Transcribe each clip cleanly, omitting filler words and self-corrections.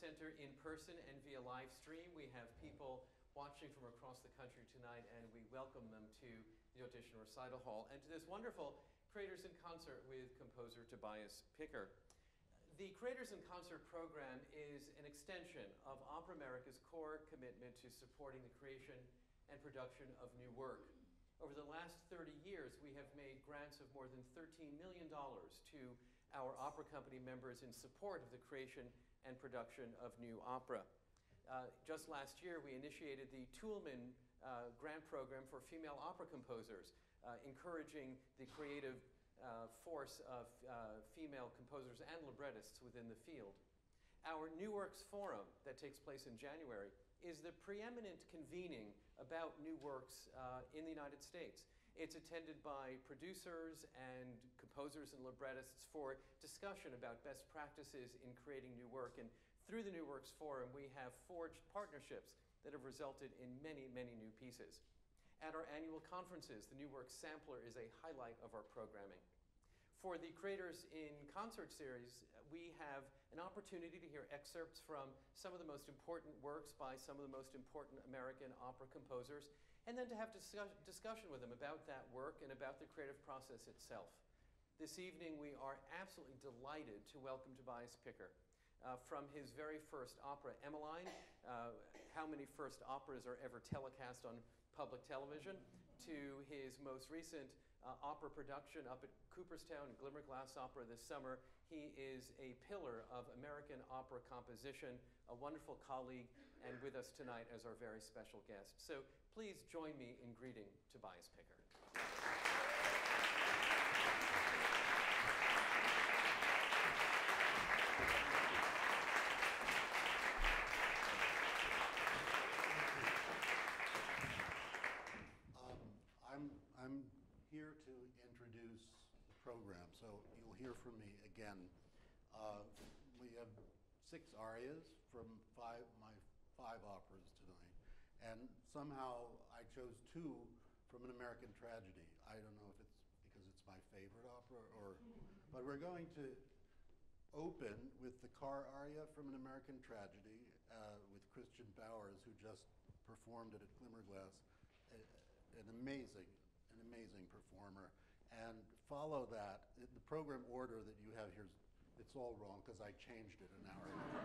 Center in person and via live stream. We have people watching from across the country tonight, and we welcome them to the Audition Recital Hall and to this wonderful Creators in Concert with composer Tobias Picker. The Creators in Concert program is an extension of Opera America's core commitment to supporting the creation and production of new work. Over the last 30 years, we have made grants of more than $13 million to our opera company members in support of the creation and production of new opera. Just last year, we initiated the Toulmin grant program for female opera composers, encouraging the creative force of female composers and librettists within the field. Our New Works Forum that takes place in January is the preeminent convening about new works in the United States. It's attended by producers and composers and librettists for discussion about best practices in creating new work. And through the New Works Forum, we have forged partnerships that have resulted in many, many new pieces. At our annual conferences, the New Works Sampler is a highlight of our programming. For the Creators in Concert series, we have an opportunity to hear excerpts from some of the most important works by some of the most important American opera composers, and then to have discussion with them about that work and about the creative process itself. This evening, we are absolutely delighted to welcome Tobias Picker. From his very first opera, Emmeline, how many first operas are ever telecast on public television, to his most recent opera production up at Cooperstown, Glimmerglass Opera this summer. He is a pillar of American opera composition, a wonderful colleague, and with us tonight as our very special guest. So please join me in greeting Tobias Picker. I'm here to introduce the program, so you'll hear from me again. We have 6 arias from my five operas tonight, and somehow I chose 2 from an American tragedy. I don't know if it's because it's my favorite opera, but we're going to open with the Car aria from an American tragedy with Christian Bowers, who just performed it at Glimmerglass. An amazing performer, and follow that. The program order that you have here, it's all wrong because I changed it an hour ago,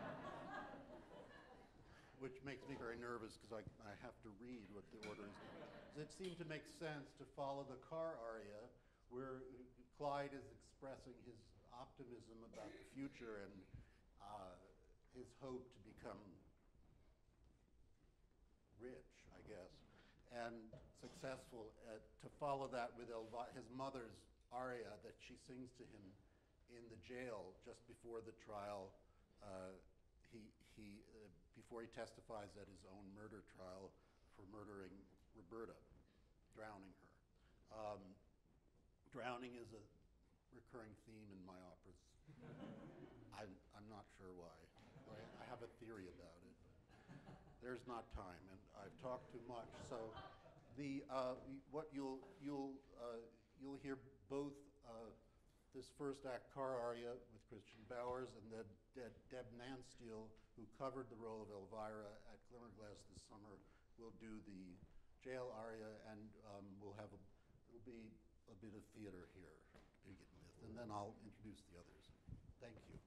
which makes me very nervous because I have to read what the order is. It seemed to make sense to follow the Car aria, where Clyde is expressing his optimism about the future and his hope to become rich, I guess, and successful, to follow that with his mother's aria that she sings to him in the jail just before the trial, before he testifies at his own murder trial for murdering Roberta, drowning her. Drowning is a recurring theme in my operas. I'm not sure why. I have a theory about it. There's not time, and I've talked too much. So, what you'll hear both this first act Car aria with Christian Bowers, and then Deb Nansteel, who covered the role of Elvira at Glimmerglass this summer, will do the jail aria, and it'll be a bit of theater here to begin with, and then I'll introduce the others. Thank you.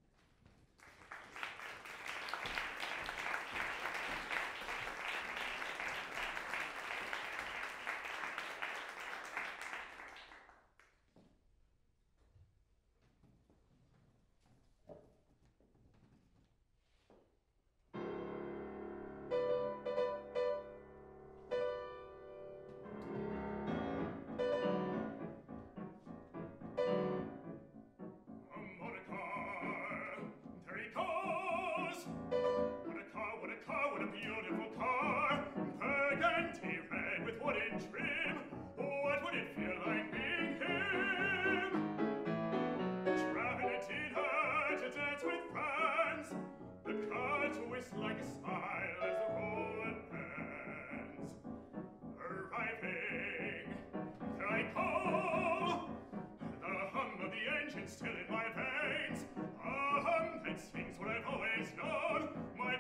Still in my veins, a hum that sings what I've always known. My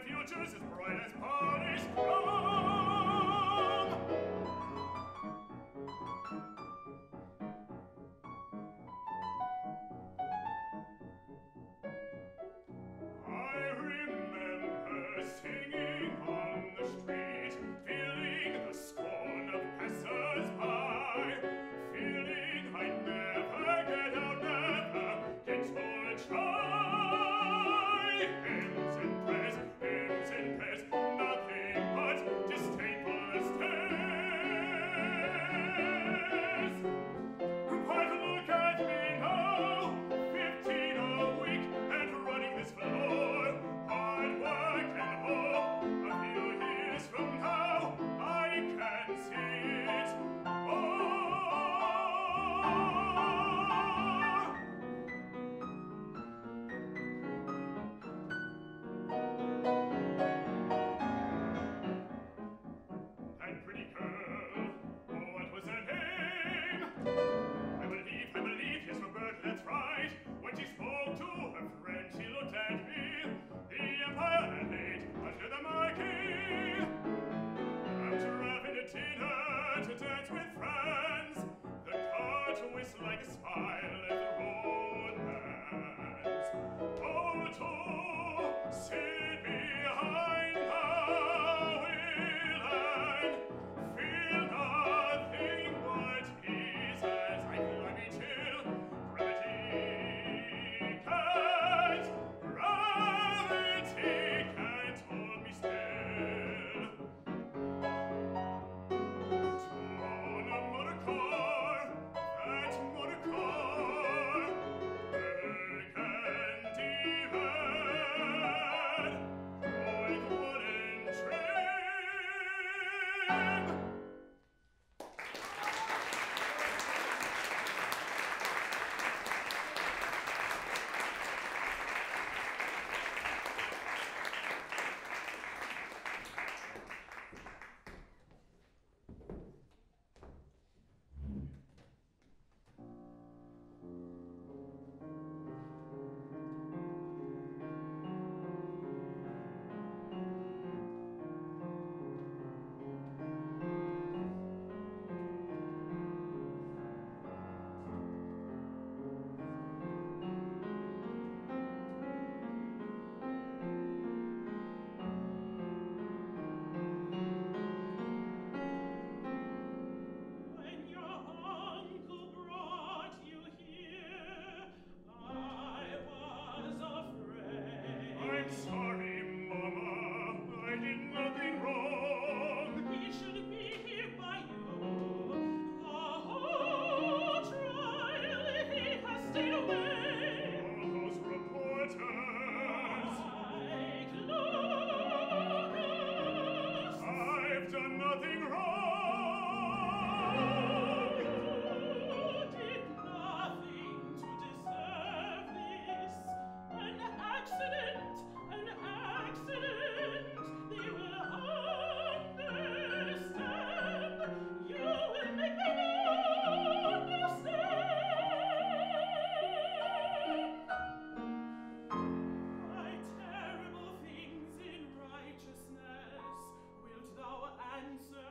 Answer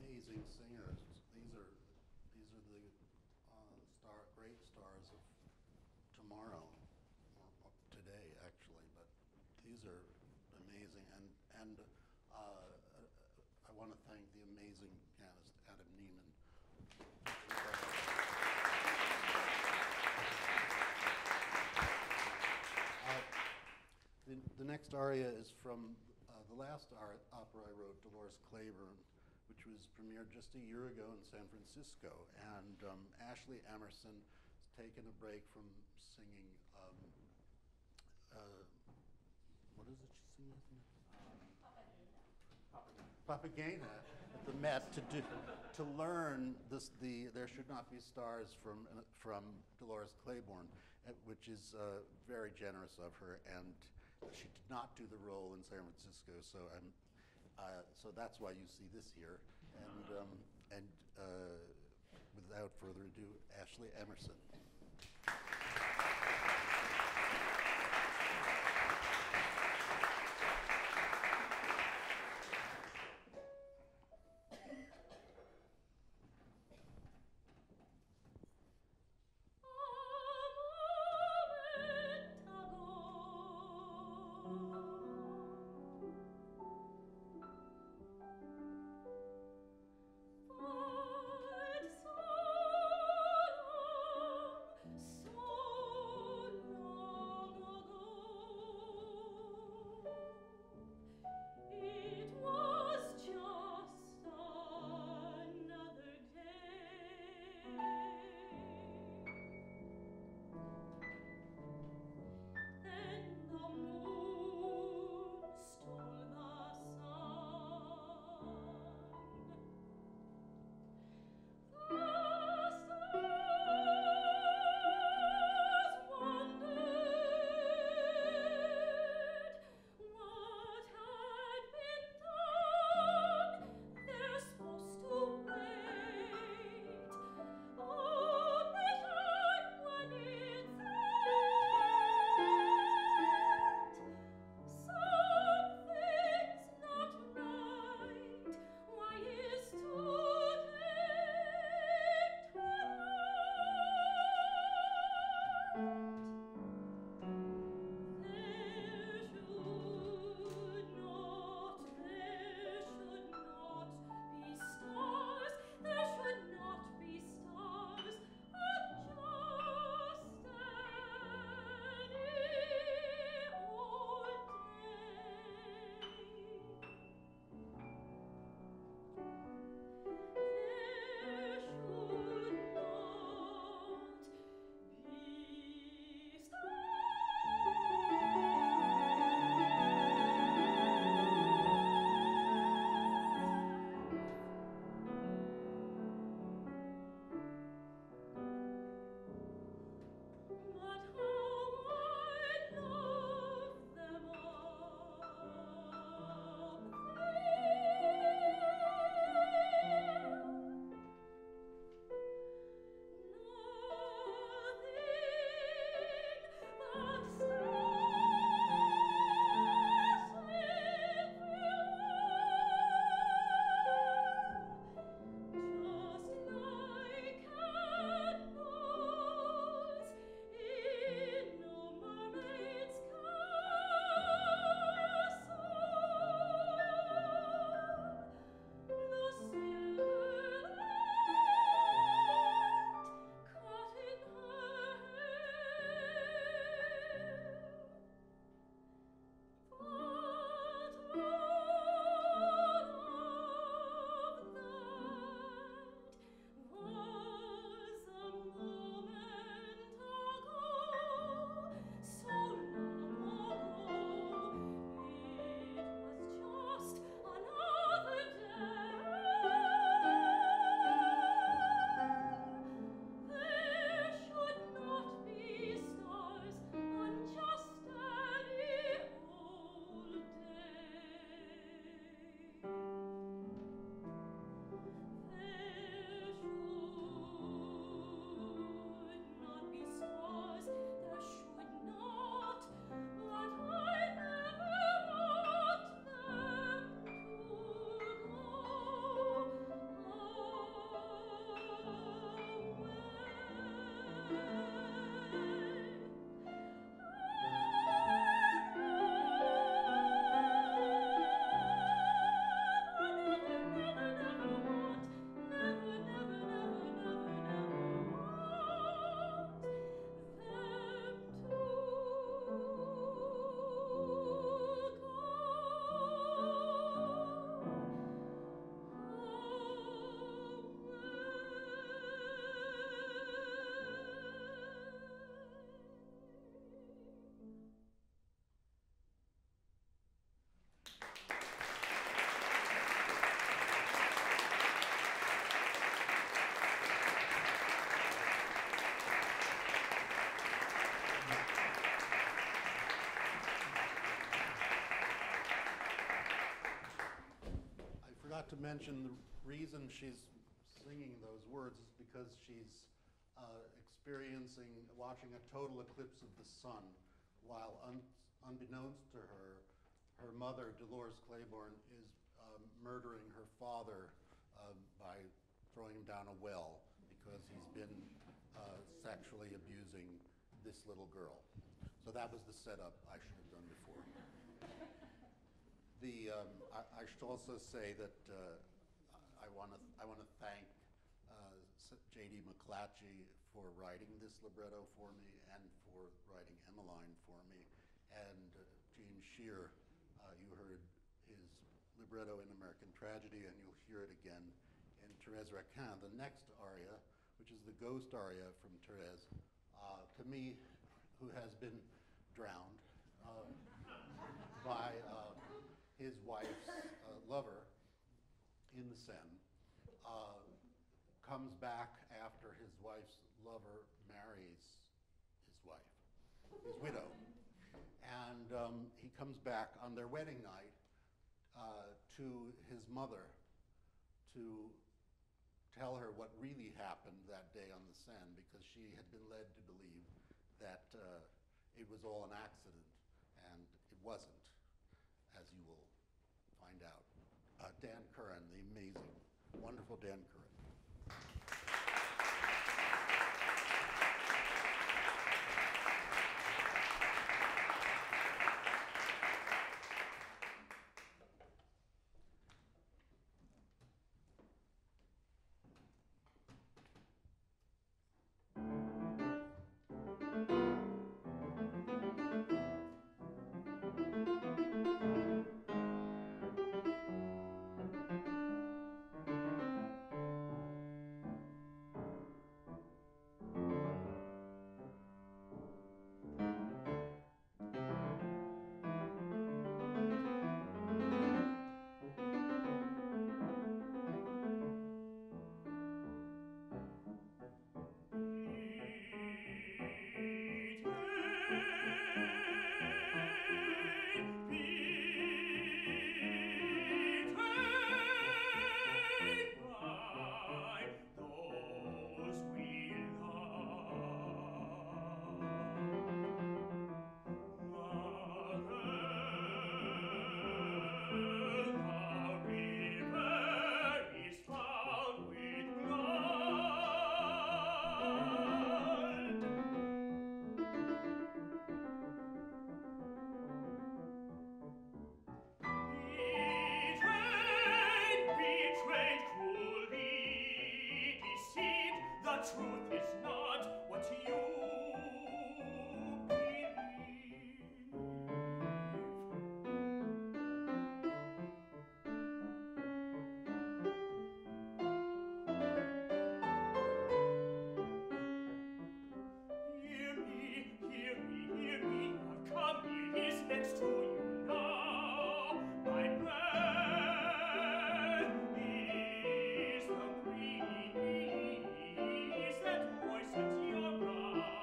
Amazing singers. These are the great stars of tomorrow, or today actually. But these are amazing, and I want to thank the amazing pianist Adam Neiman. The next aria is from the last opera I wrote, Dolores Claiborne, which was premiered just a year ago in San Francisco. And Ashley Emerson has taken a break from singing, what is it she sings? Papagena at the Met to learn There Should Not Be Stars from Dolores Claiborne, which is very generous of her, and she did not do the role in San Francisco, so that's why you see this here. And without further ado, Ashley Emerson. to mention the reason she's singing those words is because she's watching a total eclipse of the sun, while unbeknownst to her, her mother, Dolores Claiborne, is murdering her father by throwing him down a well because he's been sexually abusing this little girl. So that was the setup I should have done before. I should also say that I want to thank J.D. McClatchy for writing this libretto for me and for writing Emmeline for me, and Gene Shear. You heard his libretto in American Tragedy, and you'll hear it again in Thérèse Raquin. The next aria, which is the ghost aria from Thérèse, to me, who has been drowned by his wife's lover in the Seine, comes back after his wife's lover marries his wife, his widow. And he comes back on their wedding night to his mother to tell her what really happened that day on the Seine, because she had been led to believe that it was all an accident, and it wasn't, as you will find out. Dan Curran, the amazing, wonderful Dan Curran. Truth is not what you believe. Hear me, hear me, hear me. I've come here, he's next to you now. My breath is the breeze that moistens your brow.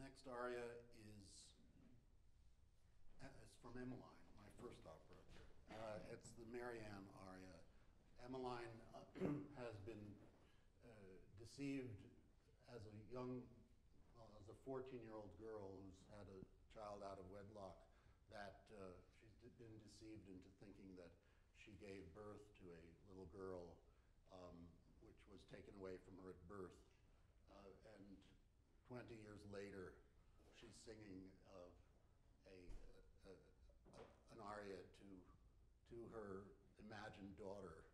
Next aria is from Emmeline, my first opera. It's the Marianne aria. Emmeline has been deceived as a as a 14-year-old girl who's had a child out of wedlock, that she's been deceived into thinking that she gave birth to a little girl, which was taken away from her at birth. And 20 years later, she's singing an aria to her imagined daughter,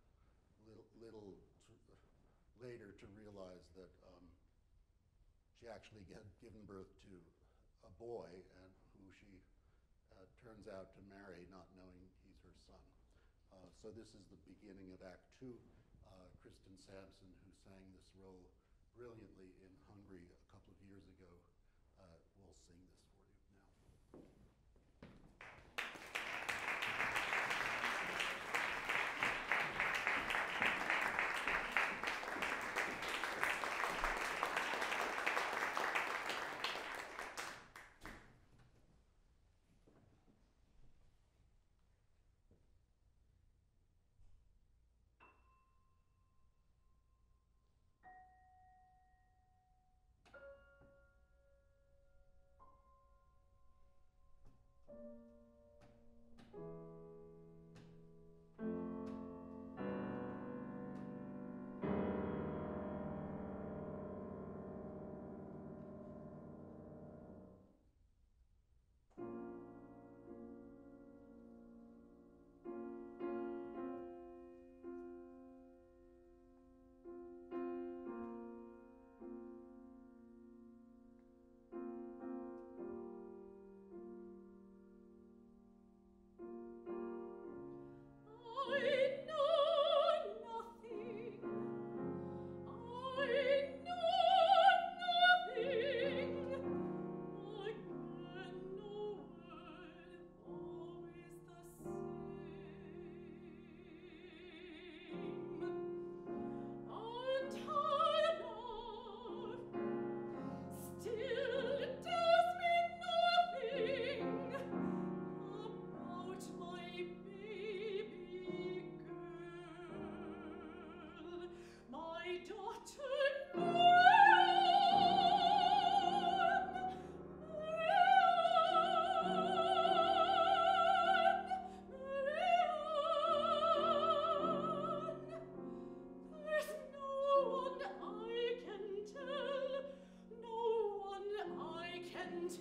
later to realize that she actually had given birth to a boy, and who she turns out to marry, not knowing he's her son. So this is the beginning of Act 2. Kristen Sampson, who sang this role brilliantly in Hungary a couple of years ago, will sing this for you now.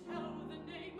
Tell the name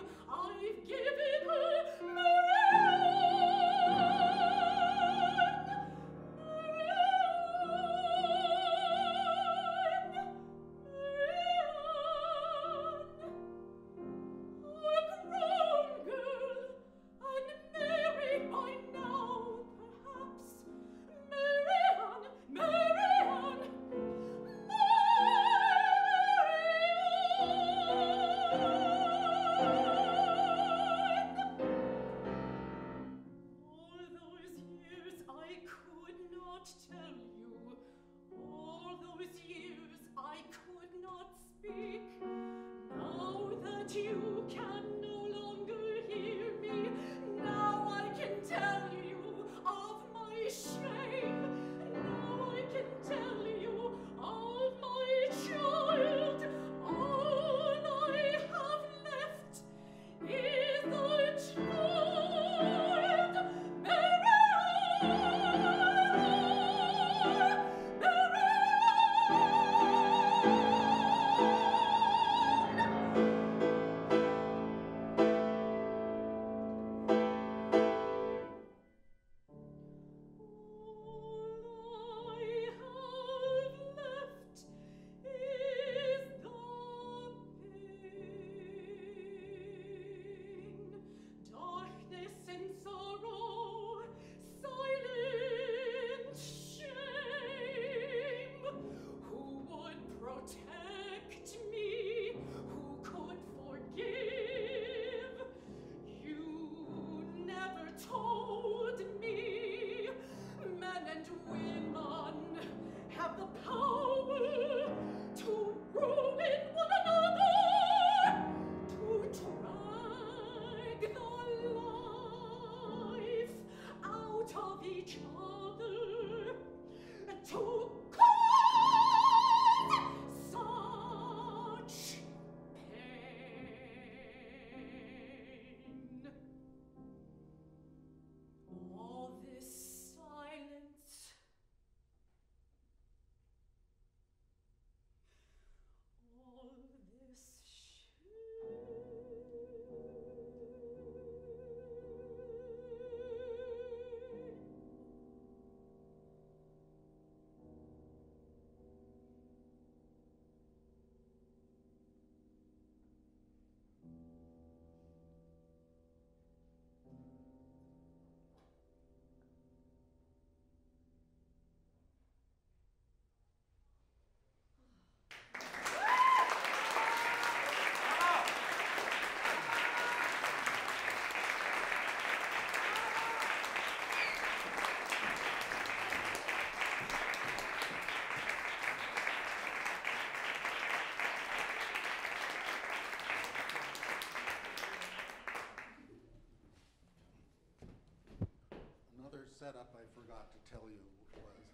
setup I forgot to tell you was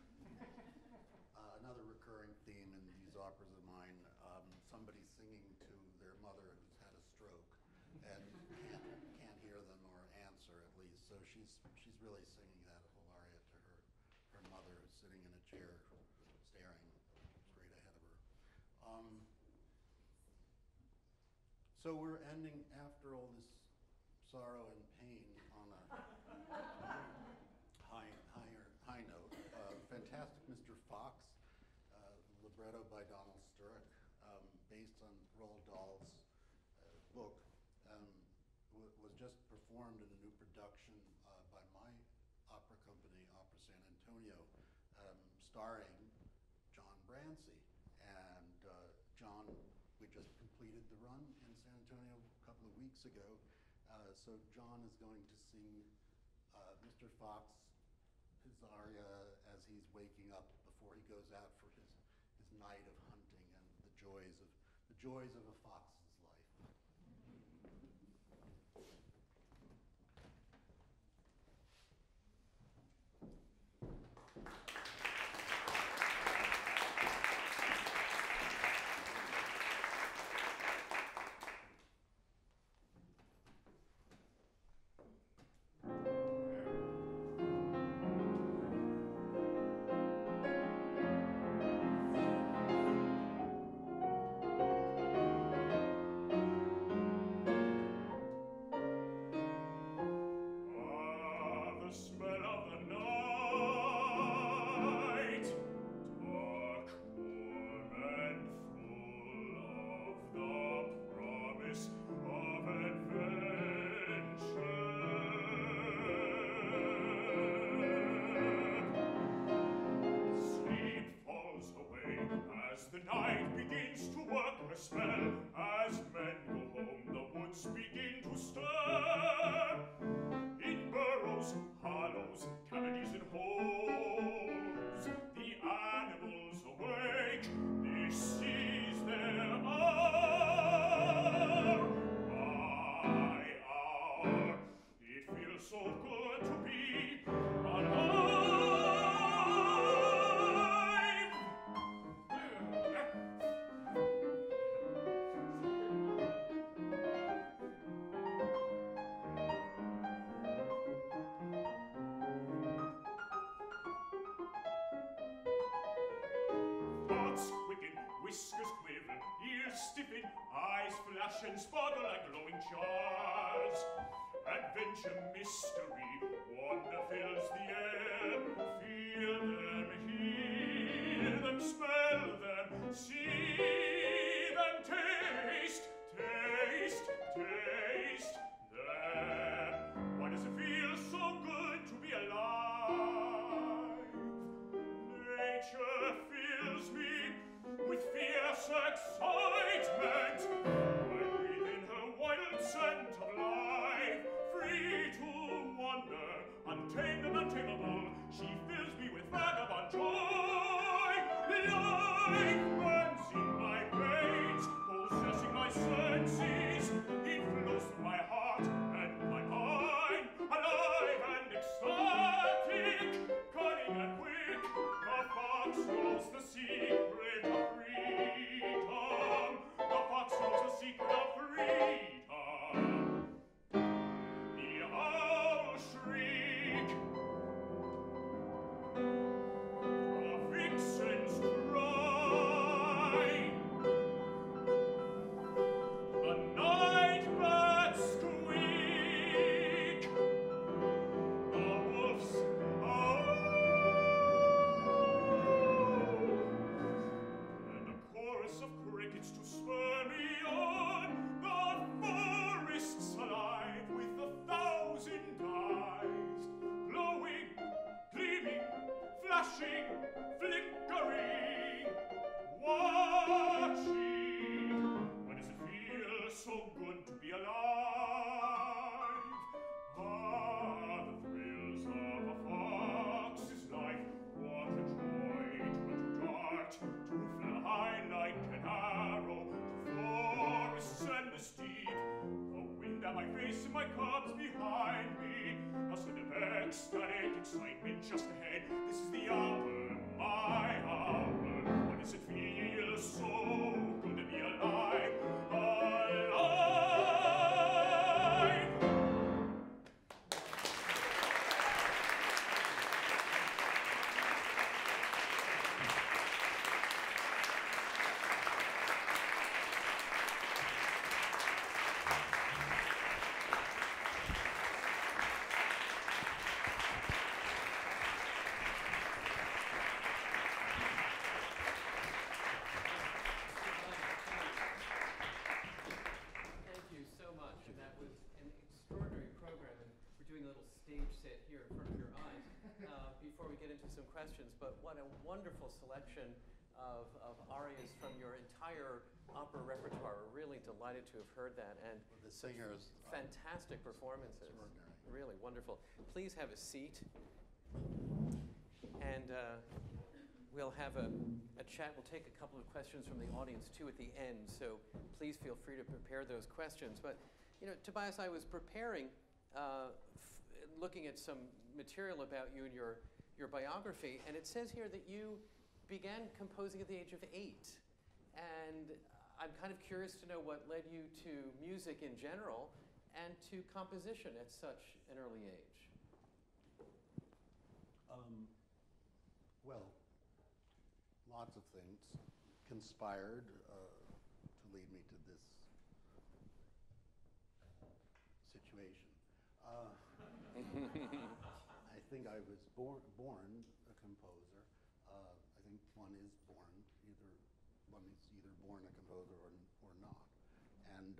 another recurring theme in these operas of mine. Somebody singing to their mother who's had a stroke and can't hear them or answer, at least. So she's really singing that whole aria to her mother, who's sitting in a chair staring straight ahead of her. So we're ending, after all this sorrow and pain, on a high note. Fantastic Mr. Fox, libretto by Donald Sturrock, based on Roald Dahl's book, was just performed in a new production by my opera company, Opera San Antonio, starring John Brancy. And John, we just completed the run in San Antonio a couple of weeks ago. So John is going to sing Mr. Fox, his aria, as he's waking up before he goes out for his night of hunting and the joys of a fox's life. And sparkle like glowing jars. Adventure, mystery, wonder fills the air. Feel them, hear them, smell them, see them, taste, taste, taste them. Why does it feel so good to be alive? Nature fills me with fierce excitement. Scent of life, free to wander, untamed and untamable, she fills me with vagabond joy. Life burns in my veins, possessing my senses. It flows through my heart and my mind, alive and ecstatic, cunning and quick. The fox knows the secret of freedom. The fox knows the secret of freedom. Flickering, watching. Why does it feel so good to be alive? Ah, the thrills of a fox's life. What a joy to dart, to fly high like an arrow, to forests and the steep. The wind at my face and my cubs behind me. A sudden ecstatic excitement just ahead. This is the hour, my hour. Why does it feel so good to be alive? Alive! Thank you so much. And that was an extraordinary program. And we're doing a little stage set here in front of your eyes before we get into some questions. But what a wonderful selection of arias from your entire opera repertoire. We're really delighted to have heard that. And The singers. fantastic performances. Extraordinary. Really wonderful. Please have a seat. And we'll have a chat. We'll take a couple of questions from the audience too at the end. So please feel free to prepare those questions. But you know, Tobias, I was preparing, looking at some material about you and your biography, and it says here that you began composing at the age of 8. And I'm kind of curious to know what led you to music in general and to composition at such an early age. Well, lots of things conspired to lead me to this situation. I think I was born a composer. I think one is either born a composer or not. And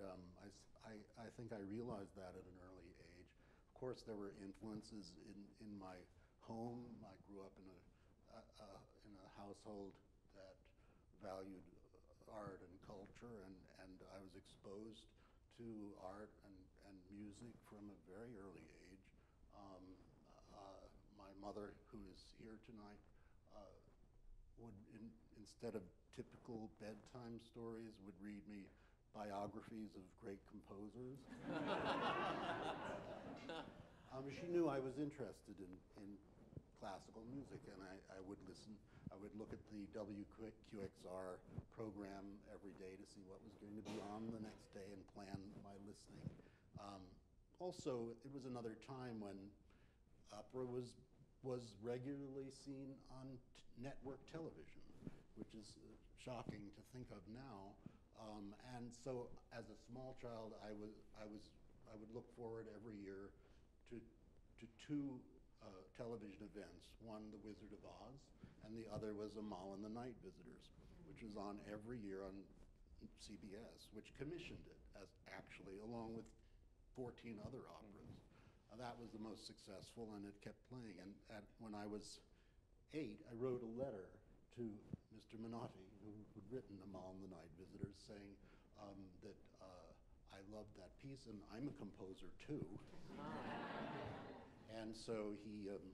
I think I realized that at an early age. Of course, there were influences in my home. I grew up in a household that valued art and culture, and I was exposed to art and music from a very early age. My mother, who is here tonight, would, instead of typical bedtime stories, would read me biographies of great composers. She knew I was interested in classical music, and I would listen. I would look at the WQXR program every day to see what was going to be on the next day and plan my listening. Also, it was another time when opera was regularly seen on network television, which is shocking to think of now. And so, as a small child, I would look forward every year to two television events. One, The Wizard of Oz, and the other was Amal and the Night Visitors, which was on every year on CBS, which commissioned it as actually, along with 14 other operas. That was the most successful, and it kept playing. And when I was 8, I wrote a letter to Mr. Minotti, who'd written Amal and the Night Visitors, saying that I loved that piece, and I'm a composer too. And so he, and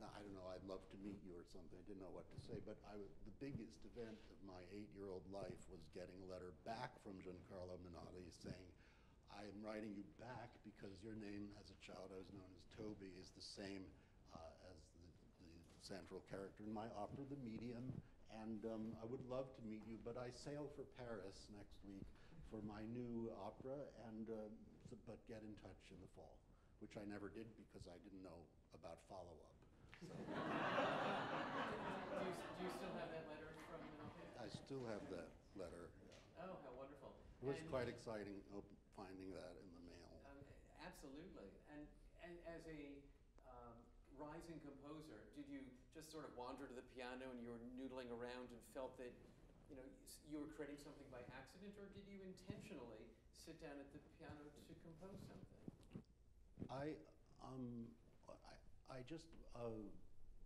I don't know, I'd love to meet you or something. I didn't know what to say, but the biggest event of my 8-year-old life was getting a letter back from Giancarlo Minotti saying, I am writing you back because your name as a child, I was known as Toby, is the same as the central character in my opera, The Medium, and I would love to meet you, but I sail for Paris next week for my new opera, and but get in touch in the fall, which I never did because I didn't know about follow-up. So. Do you still have that letter from Minotti? I still have that letter. Yeah. Oh, how wonderful. It was quite exciting finding that in the mail. Absolutely. And as a rising composer, did you just sort of wander to the piano and you were noodling around and felt that you were creating something by accident, or did you intentionally sit down at the piano to compose something? I just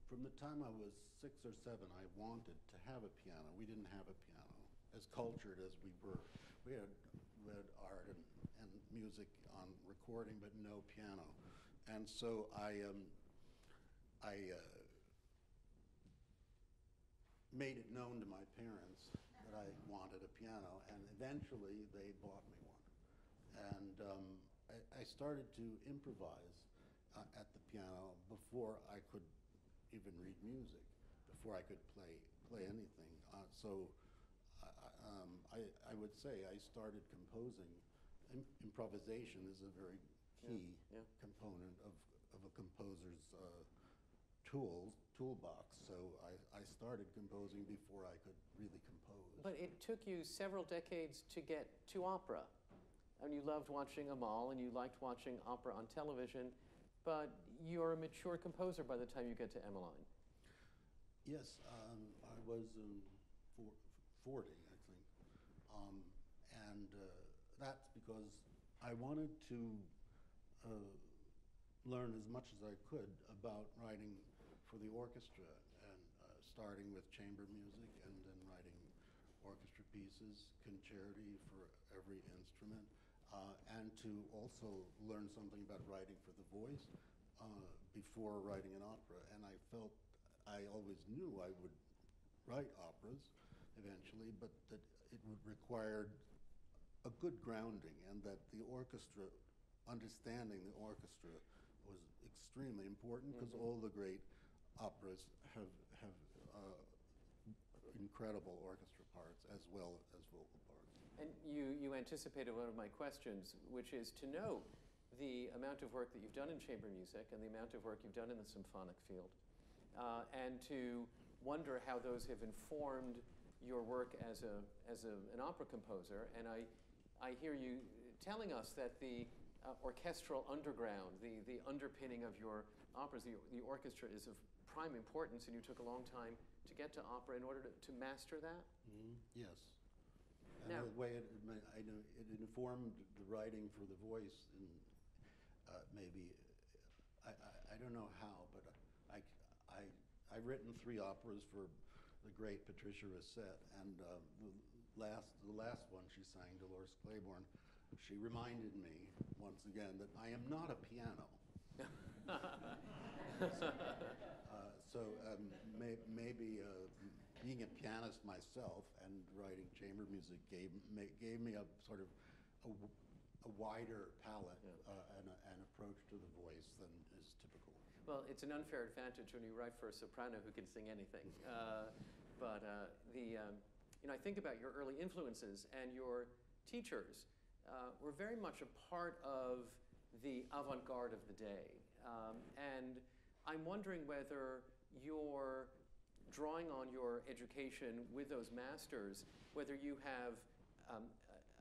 from the time I was 6 or 7, I wanted to have a piano. We didn't have a piano. As cultured as we were, we had art and music on recording, but no piano. And so I made it known to my parents that I wanted a piano, and eventually they bought me one. And I started to improvise at the piano before I could even read music, before I could play anything. I would say I started composing. Improvisation is a very key component of a composer's toolbox. So I started composing before I could really compose. But it took you several decades to get to opera. And you loved watching Amal, and you liked watching opera on television, but you're a mature composer by the time you get to Emmeline. Yes, I was 40, I think. And that's because I wanted to learn as much as I could about writing for the orchestra, and starting with chamber music and then writing orchestra pieces, concerti for every instrument, and to also learn something about writing for the voice before writing an opera. And I felt I always knew I would write operas eventually, but that it would require a good grounding, and that the orchestra, understanding the orchestra, was extremely important, because all the great operas have incredible orchestra parts as well as vocal parts. And you anticipated one of my questions, which is to know the amount of work that you've done in chamber music and the amount of work you've done in the symphonic field, and to wonder how those have informed your work as an opera composer. And I hear you telling us that the orchestral underground, the underpinning of your operas, the orchestra, is of prime importance, and you took a long time to get to opera in order to master that? Yes. And Now, the way it informed the writing for the voice, and maybe, I don't know how, but I've written 3 operas for the great Patricia Racette, and the last one she sang, Dolores Claiborne, she reminded me once again that I am not a piano. Maybe being a pianist myself and writing chamber music gave me a sort of a wider palette and an approach to the voice than is typical. Well, it's an unfair advantage when you write for a soprano who can sing anything. I think about your early influences, and your teachers were very much a part of the avant-garde of the day. And I'm wondering whether you're drawing on your education with those masters, whether you have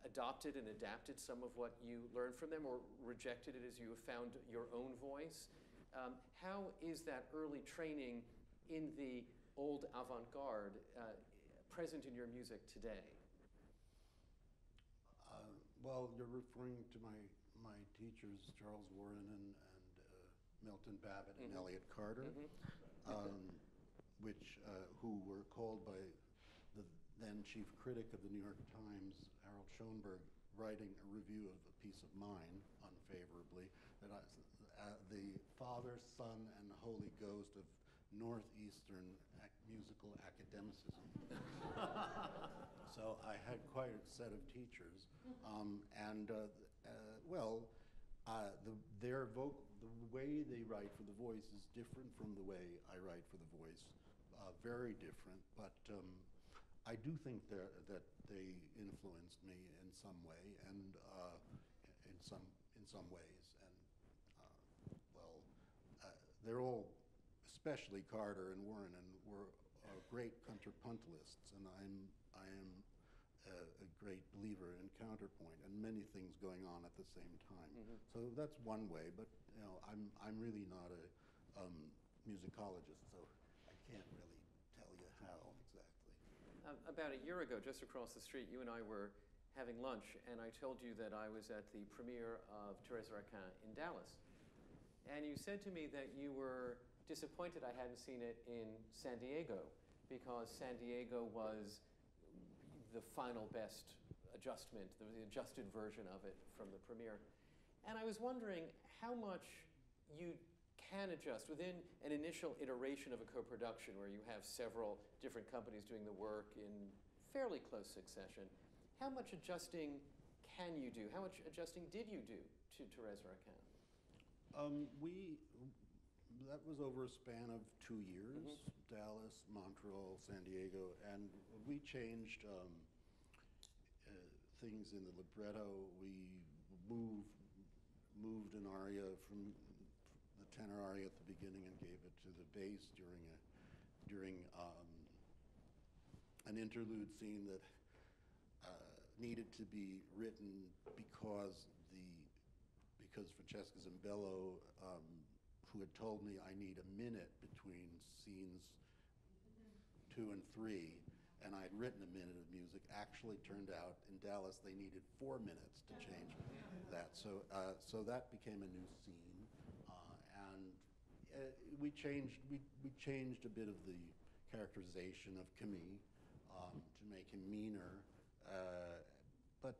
adopted and adapted some of what you learned from them, or rejected it as you have found your own voice. How is that early training in the old avant-garde present in your music today? Well, you're referring to my teachers, Charles Warren and Milton Babbitt and Elliott Carter, who were called by the then chief critic of the New York Times, Harold Schoenberg, writing a review of a piece of mine unfavorably, that the Father, Son, and Holy Ghost of Northeastern musical academicism. So I had quite a set of teachers, the way they write for the voice is different from the way I write for the voice, very different. But I do think that they influenced me in some way, and in some ways, and they're all, especially Carter and Warren, and were great contrapuntalists, and I am a great believer in counterpoint and many things going on at the same time. So that's one way, but I'm really not a musicologist, so I can't really tell you how exactly. About a year ago, just across the street, you and I were having lunch, and I told you that I was at the premiere of Thérèse Raquin in Dallas. And you said to me that you were disappointed I hadn't seen it in San Diego, because San Diego was the final best adjustment, the adjusted version of it from the premiere. And I was wondering how much you can adjust within an initial iteration of a co-production where you have several different companies doing the work in fairly close succession. How much adjusting can you do? How much adjusting did you do to Thérèse Raquin? That was over a span of 2 years, Dallas, Montreal, San Diego, and we changed things in the libretto. We moved an aria from the tenor aria at the beginning and gave it to the bass during an interlude scene that needed to be written because Francesca Zambello, who had told me I need a minute between scenes 2 and 3, and I'd written a minute of music, actually turned out in Dallas they needed 4 minutes to change that. So that became a new scene, and we changed a bit of the characterization of Camille to make him meaner, but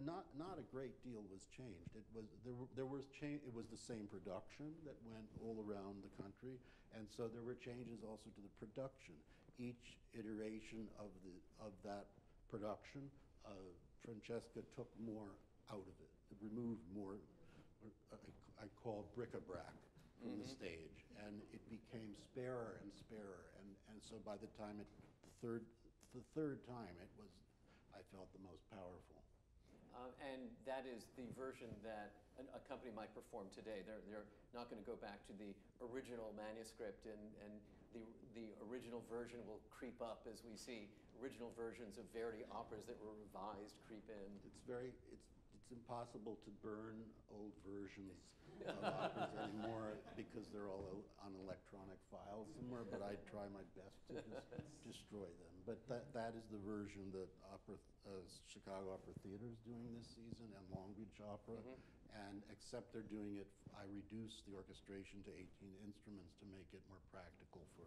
not a great deal was changed. It was It was the same production that went all around the country, and so there were changes also to the production. Each iteration of that production, Francesca took more out of it. It removed more. I call bric-a-brac from the stage, and it became sparer and sparer, and so by the time the third time I felt the most powerful. And that is the version that a company might perform today. They're not going to go back to the original manuscript, and the original version will creep up as we see original versions of Verdi operas that were revised creep in. It's impossible to burn old versions of operas anymore because they're all on electronic files somewhere, but I try my best to destroy them. But that is the version that Chicago Opera Theater is doing this season, and Long Beach Opera. And except they're doing it, I reduced the orchestration to 18 instruments to make it more practical for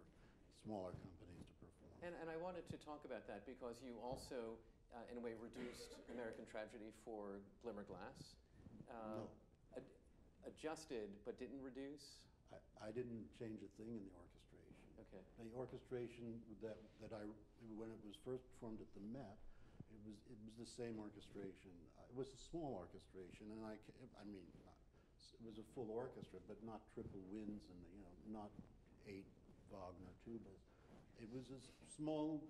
smaller companies to perform. And I wanted to talk about that because you also, in a way, reduced American Tragedy for Glimmerglass. No. Adjusted, but didn't reduce? I didn't change a thing in the orchestration. Okay. The orchestration when it was first performed at the Met, it was the same orchestration. It was a small orchestration, and it was a full orchestra, but not triple winds and not 8 Wagner tubas. It was a small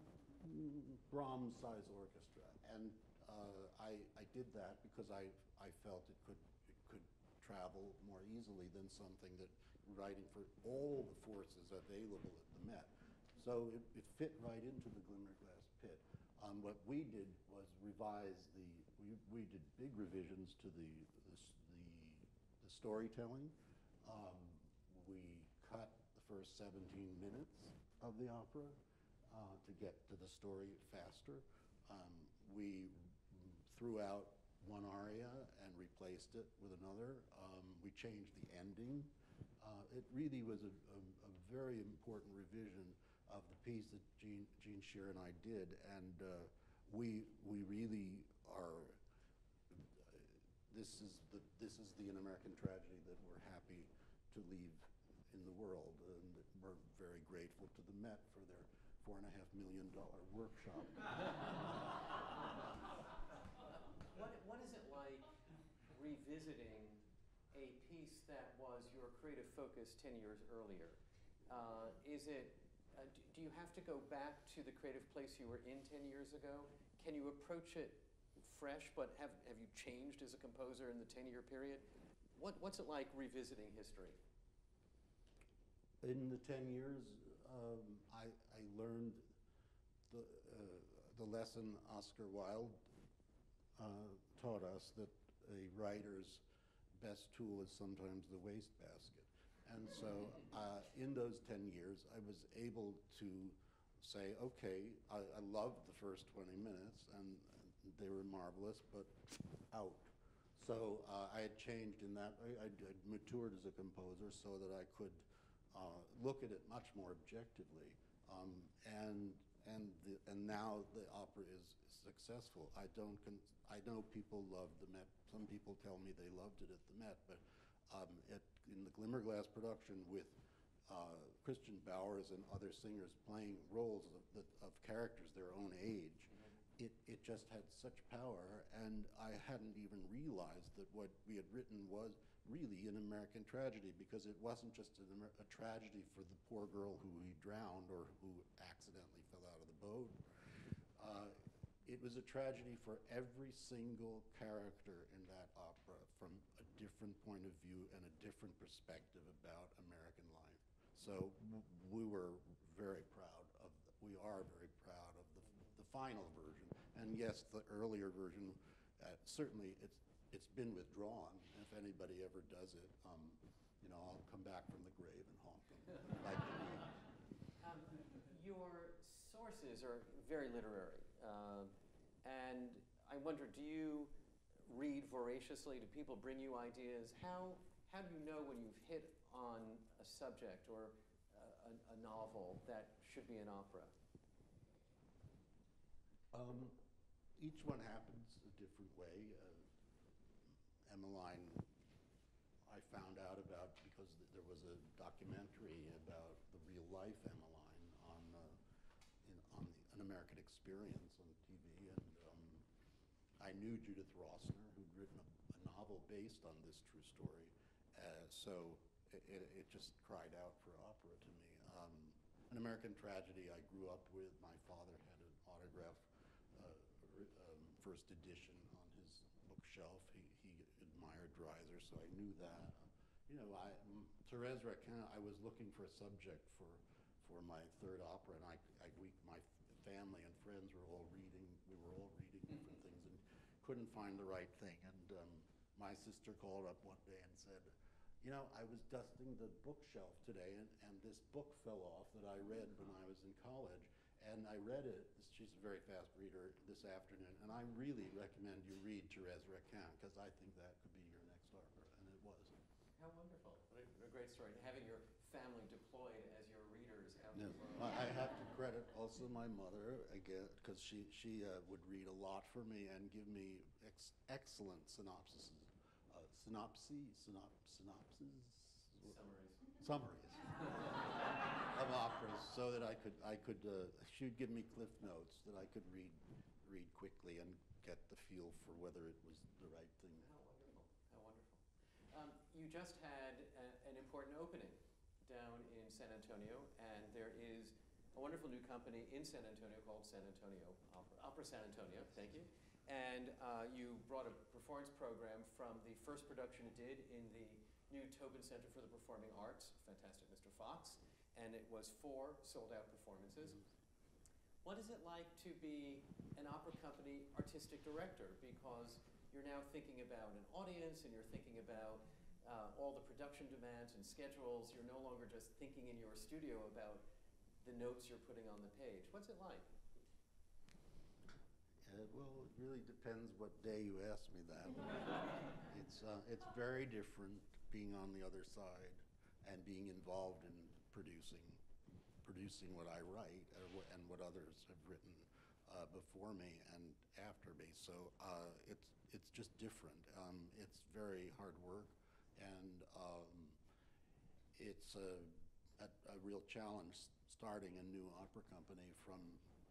Brahms-sized orchestra, and I did that because I felt it could travel more easily than something that writing for all the forces available at the Met. So it fit right into the Glimmerglass pit. What we did was revise we did big revisions to the storytelling. We cut the first 17 minutes of the opera to get to the story faster. We threw out one aria and replaced it with another. We changed the ending. It really was a very important revision of the piece that Gene Shear and I did, and we really are. This is the American Tragedy that we're happy to leave in the world, and we're very grateful to the Met for their $4.5 million workshop. What is it like revisiting a piece that was your creative focus 10 years earlier? Do you have to go back to the creative place you were in 10 years ago? Can you approach it fresh, but have you changed as a composer in the 10-year period? What's it like revisiting history? In the 10 years, I learned the lesson Oscar Wilde taught us, that a writer's best tool is sometimes the wastebasket. And so in those 10 years, I was able to say, okay, I loved the first 20 minutes, and they were marvelous, but out. So I had changed in that. I'd matured as a composer so that I could look at it much more objectively. And now the opera is successful. I know people love the Met. Some people tell me they loved it at the Met, but in the Glimmerglass production with Christian Bowers and other singers playing roles of characters their own age, it just had such power, and I hadn't even realized that what we had written really an American tragedy, because it wasn't just a tragedy for the poor girl who he drowned or who accidentally fell out of the boat. It was a tragedy for every single character in that opera, from a different point of view and a different perspective about American life. So we were very proud of, we are very proud of the final version. And yes, the earlier version, certainly it's been withdrawn. If anybody ever does it, you know, I'll come back from the grave and haunt them. Like your sources are very literary. And I wonder, do you read voraciously? Do people bring you ideas? How do you know when you've hit on a subject or a novel that should be an opera? Each one happens a different way. Emmeline, I found out about because there was a documentary about the real life Emmeline on An American Experience on TV, and I knew Judith Rossner, who'd written a novel based on this true story, so it just cried out for opera to me. An American Tragedy I grew up with. My father had an autograph first edition on his bookshelf. He admired Dreiser, so I knew that. You know, Thérèse Raquin, I was looking for a subject for my third opera, and my family and friends were all reading. We were all reading different things and couldn't find the right thing. And my sister called up one day and said, you know, I was dusting the bookshelf today, and this book fell off that I read when I was in college. And I read it, she's a very fast reader, this afternoon, and I really recommend you read Thérèse Raquin, because I think that could be your next opera, and it was. How wonderful. What a great story. Having your family deployed as your readers out Yes. the world. I have to credit also my mother, again, because she would read a lot for me and give me excellent synopses. Summaries of operas, so that she would give me cliff notes that I could read quickly and get the feel for whether it was the right thing. How wonderful. How wonderful. You just had an important opening down in San Antonio, and there is a wonderful new company in San Antonio called San Antonio Opera San Antonio, thank you. And you brought a performance program from the first production it did in the new Tobin Center for the Performing Arts, fantastic Mr. Fox, and it was 4 sold-out performances. What is it like to be an opera company artistic director? Because you're now thinking about an audience, and you're thinking about all the production demands and schedules. You're no longer just thinking in your studio about the notes you're putting on the page. What's it like? Well, it really depends what day you ask me that. It's very different being on the other side and being involved in producing what I write and what others have written before me and after me. So it's just different. It's very hard work, and it's a real challenge starting a new opera company from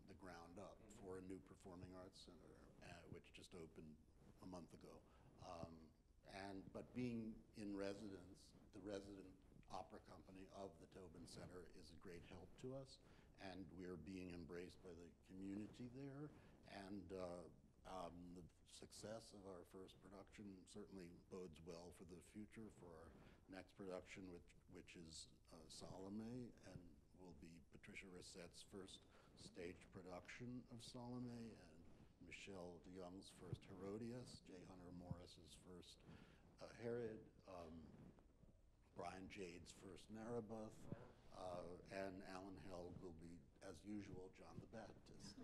the ground up for a new performing arts center, which just opened a month ago. But being in residence, the resident opera company of the Tobin Center is a great help to us, and we're being embraced by the community there. And the success of our first production certainly bodes well for the future for our next production, which is Salome, and will be Patricia Rissette's first stage production of Salome, and Michelle DeYoung's first Herodias, J. Hunter Morris's first Herod, Brian Jade's first Narrabeth, and Alan Held will be, as usual, John the Baptist.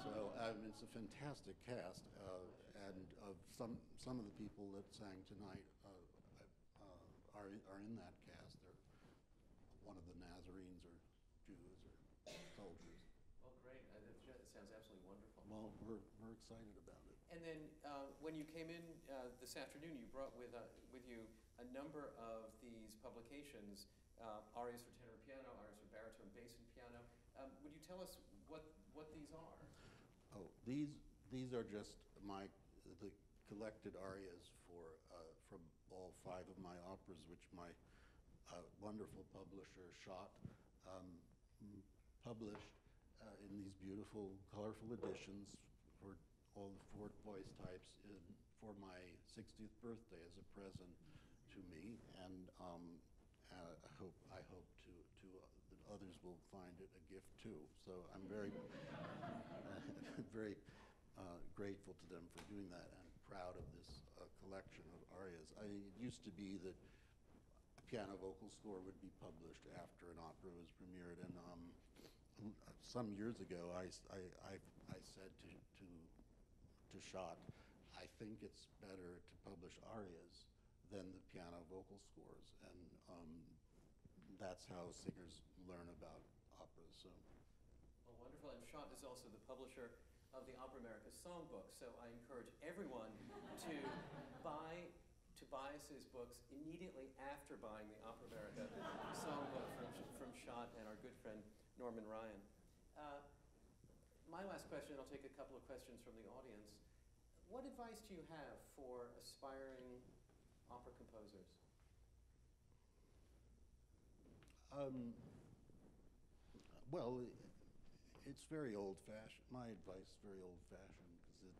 So it's a fantastic cast, and of some of the people that sang tonight are in that cast. They're one of the Nazarenes or Jews or soldiers. Well, great. That sounds absolutely wonderful. Well, we're excited about it. And then when you came in this afternoon, you brought with you a number of these publications, arias for tenor and piano, arias for baritone, bass, and piano. Would you tell us what these are? Oh, these are just the collected arias from all 5 of my operas, which my wonderful publisher, Schott, published in these beautiful, colorful editions for all the 4 voice types for my 60th birthday as a present to me, and I hope that others will find it a gift too. So I'm very, very grateful to them for doing that, and proud of this collection of arias. It used to be that a piano vocal score would be published after an opera was premiered, and some years ago I said to Schott, I think it's better to publish arias than the piano vocal scores, and that's how singers learn about operas. So. Well, wonderful. And Schott is also the publisher of the Opera America Songbook, so I encourage everyone to buy Tobias's books immediately after buying the Opera America Songbook from Schott and our good friend Norman Ryan. My last question, I'll take a couple of questions from the audience. What advice do you have for aspiring opera composers? Well, it's very old-fashioned. My advice is very old-fashioned, because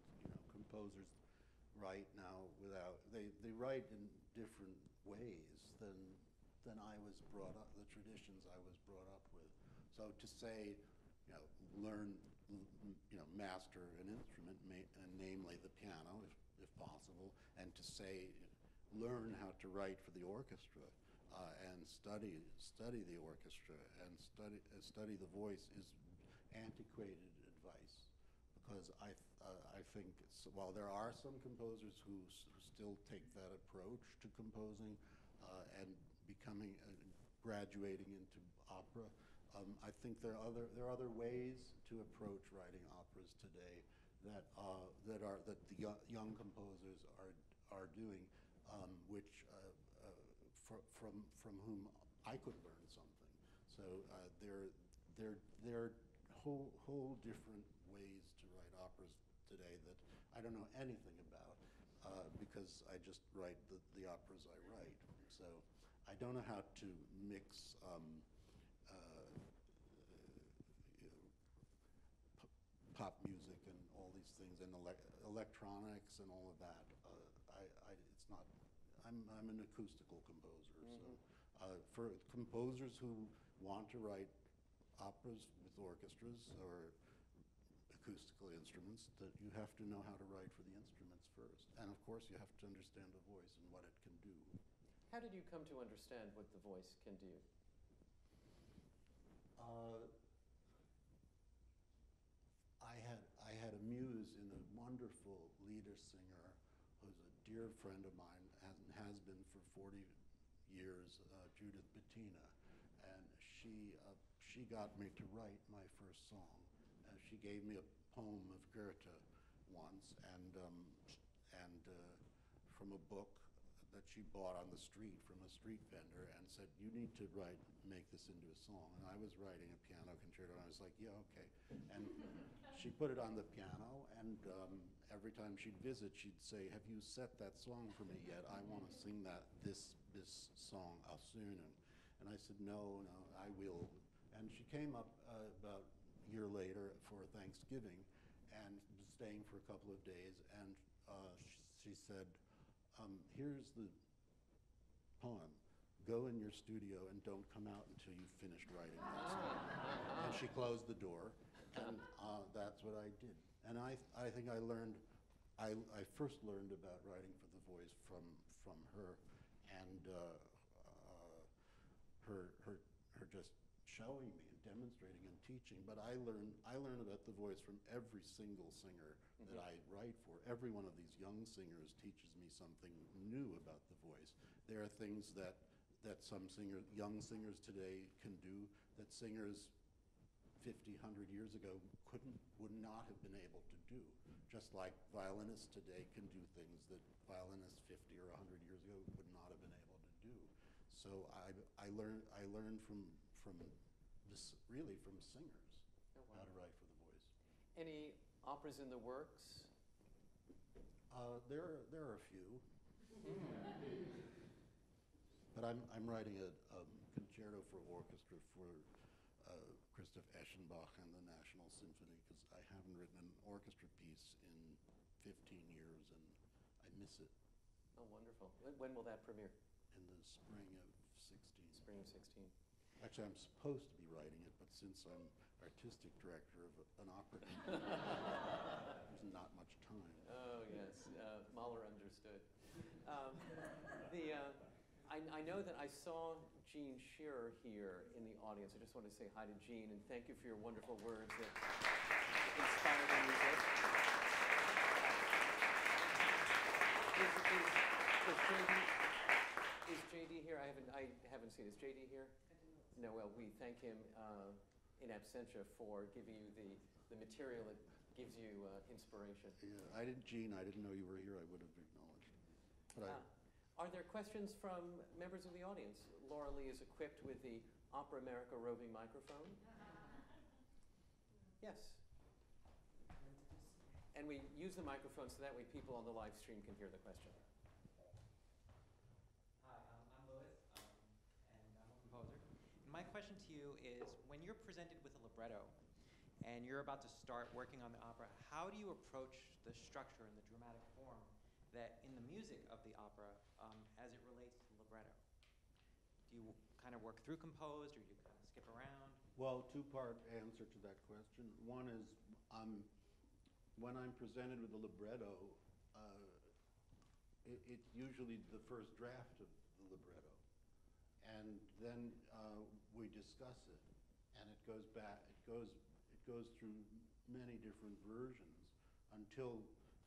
composers write now they write in different ways than I was brought up, the traditions I was brought up with. So to say, learn, master an instrument, and namely the piano, if possible, and to say, learn how to write for the orchestra, and study the orchestra, and study the voice is antiquated advice, because I think while there are some composers who still take that approach to composing and graduating into opera, I think there are other ways to approach writing operas today that the young composers are doing, which from whom I could learn something. So there are whole different ways to write operas today that I don't know anything about, because I just write the operas I write. So I don't know how to mix pop music and all these things, and electronics and all of that. It's not. I'm an acoustical composer. Mm-hmm. So for composers who want to write operas with orchestras or acoustical instruments, that you have to know how to write for the instruments first, and of course you have to understand the voice and what it can do. How did you come to understand what the voice can do? I had a muse in a wonderful lieder singer who's a dear friend of mine and has been for 40 years, Judith Bettina, and she got me to write my first song. She gave me a poem of Goethe once, and from a book that she bought on the street from a street vendor, and said, you need to make this into a song. And I was writing a piano concerto, and I was like, yeah, okay. And she put it on the piano, and every time she'd visit, she'd say, have you set that song for me yet? I want to sing this song soon. And I said, no, I will. And she came up about a year later for Thanksgiving, and was staying for a couple of days, and she said, here's the poem. Go in your studio and don't come out until you've finished writing that song. And she closed the door, and that's what I did. And I think I first learned about writing for the voice from her, and her just showing me and demonstrating and teaching. But I learn about the voice from every single singer that I write for. Every one of these young singers teaches me something new about the voice. There are things that some young singers today can do that singers 50, 100 years ago would not have been able to do. Just like violinists today can do things that violinists 50 or 100 years ago would not have been able to do. So I learned from this, really from singers, how to write for the voice. Any operas in the works? There are a few. But I'm writing a concerto for orchestra for Christoph Eschenbach and the National Symphony, because I haven't written an orchestra piece in 15 years, and I miss it. Oh, wonderful. When will that premiere? In the spring of 16. Spring of 16. Actually, I'm supposed to be writing it, but since I'm artistic director of an opera company, there's not much time. Oh, yes. Mahler understood. I know that I saw Jean Shearer here in the audience. I just want to say hi to Jean and thank you for your wonderful words that inspired the music. Is JD here? I haven't seen. Is JD here? No. Well, we thank him in absentia for giving you the material that gives you inspiration. Yeah, Jean, I didn't know you were here. I would have acknowledged. But are there questions from members of the audience? Laura Lee is equipped with the Opera America roving microphone. Yes. And we use the microphone so that way people on the live stream can hear the question. Hi, I'm Louis, and I'm a composer. And my question to you is, when you're presented with a libretto and you're about to start working on the opera, how do you approach the structure and the dramatic form that in the music of the opera as it relates to libretto? Do you kind of work through composed, or do you kind of skip around? Well, two-part answer to that question. One is, when I'm presented with a libretto, it's usually the first draft of the libretto. And then we discuss it, and it goes back, it goes through many different versions until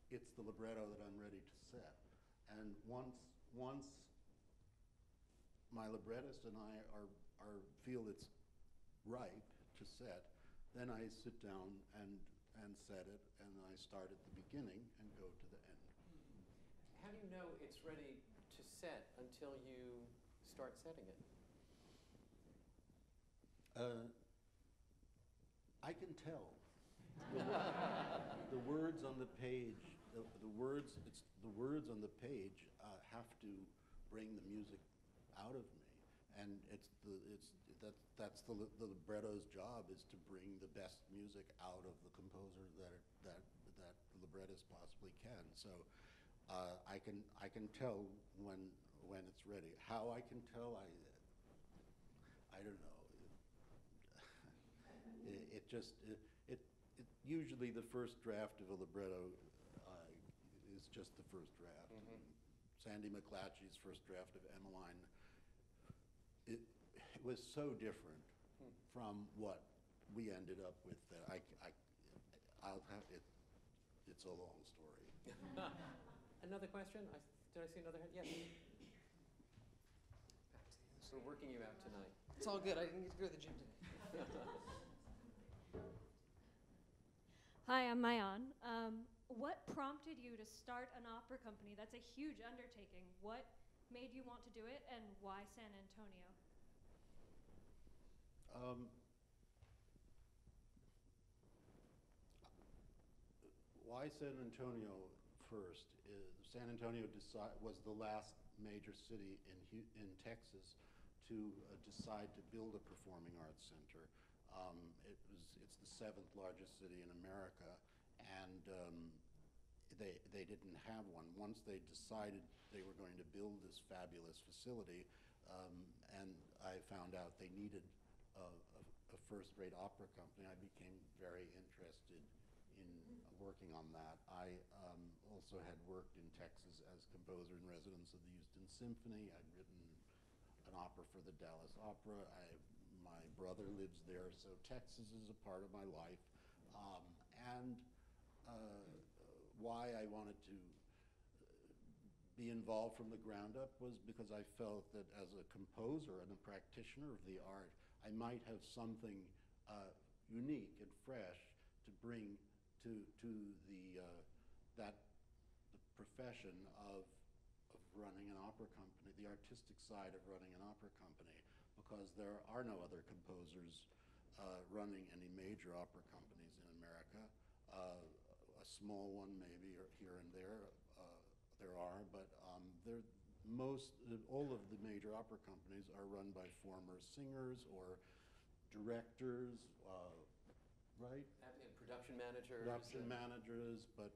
it's the libretto that I'm ready to set. And once my librettist and I feel it's right to set, then I sit down and set it, and I start at the beginning and go to the end. How do you know it's ready to set until you start setting it? I can tell. The words on the page, the words on the page have to bring the music out of me, and that's the libretto's job, is to bring the best music out of the composer that the librettist possibly can. So I can tell when it's ready. How I can tell, I don't know. Usually the first draft of a libretto is just the first draft. Mm-hmm. Sandy McClatchy's first draft of Emmeline, it was so different from what we ended up with that I'll have it. It's a long story. Another question? Did I see another hand? Yes. We're working you out tonight. It's all good. I didn't get to go to the gym today. Hi, I'm Mayan. What prompted you to start an opera company? That's a huge undertaking. What made you want to do it, and why San Antonio? Why San Antonio first? San Antonio was the last major city in Texas to decide to build a performing arts center. It's the 7th largest city in America, and they didn't have one. Once they decided they were going to build this fabulous facility, and I found out they needed a first-rate opera company, I became very interested in working on that. I also had worked in Texas as composer in residence of the Houston Symphony. I'd written an opera for the Dallas Opera. My brother lives there, so Texas is a part of my life. And why I wanted to be involved from the ground up was because I felt that as a composer and a practitioner of the art, I might have something unique and fresh to bring to the profession of running an opera company, the artistic side of running an opera company, because there are no other composers running any major opera companies in America. A small one maybe, or here and there, there are, but all of the major opera companies are run by former singers or directors, right? And production managers. Production managers, but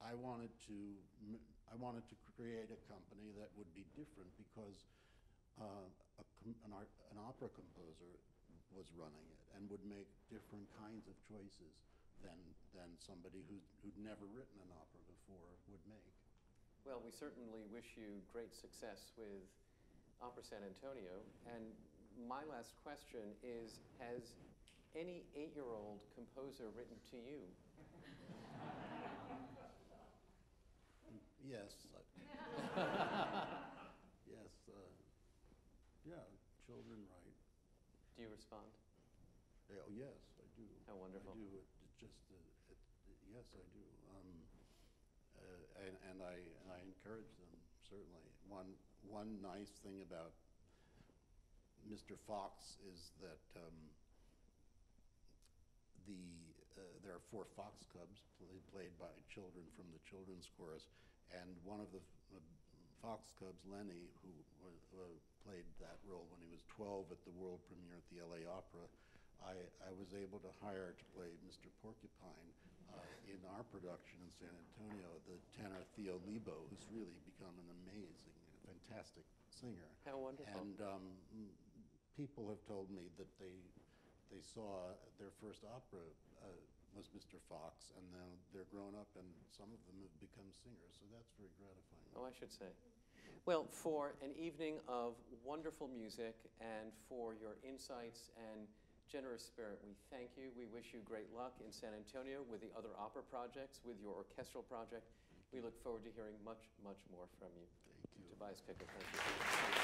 I wanted to create a company that would be different because an opera composer was running it and would make different kinds of choices than somebody who'd never written an opera before would make. Well, we certainly wish you great success with Opera San Antonio. And my last question is, has any 8-year-old composer written to you? Yes. Yes. Yeah, children write. Do you respond? Oh, yes, I do. How wonderful. I do. Yes, I do. And I encourage them, certainly. One nice thing about Mr. Fox is that there are 4 fox cubs played by children from the children's chorus, and one of the fox cubs, Lenny, who played that role when he was 12 at the world premiere at the LA Opera, I was able to hire to play Mr. Porcupine in our production in San Antonio, the tenor Theo Lebo, who's really become an amazing, fantastic singer. How wonderful. And people have told me that they saw their first opera was Mr. Fox, and now they're grown up, and some of them have become singers, so that's very gratifying. Oh, I should say. Well, for an evening of wonderful music and for your insights and generous spirit, we thank you. We wish you great luck in San Antonio with the other opera projects, with your orchestral project. We look forward to hearing much, much more from you. Thank you. Tobias Picker, thank you.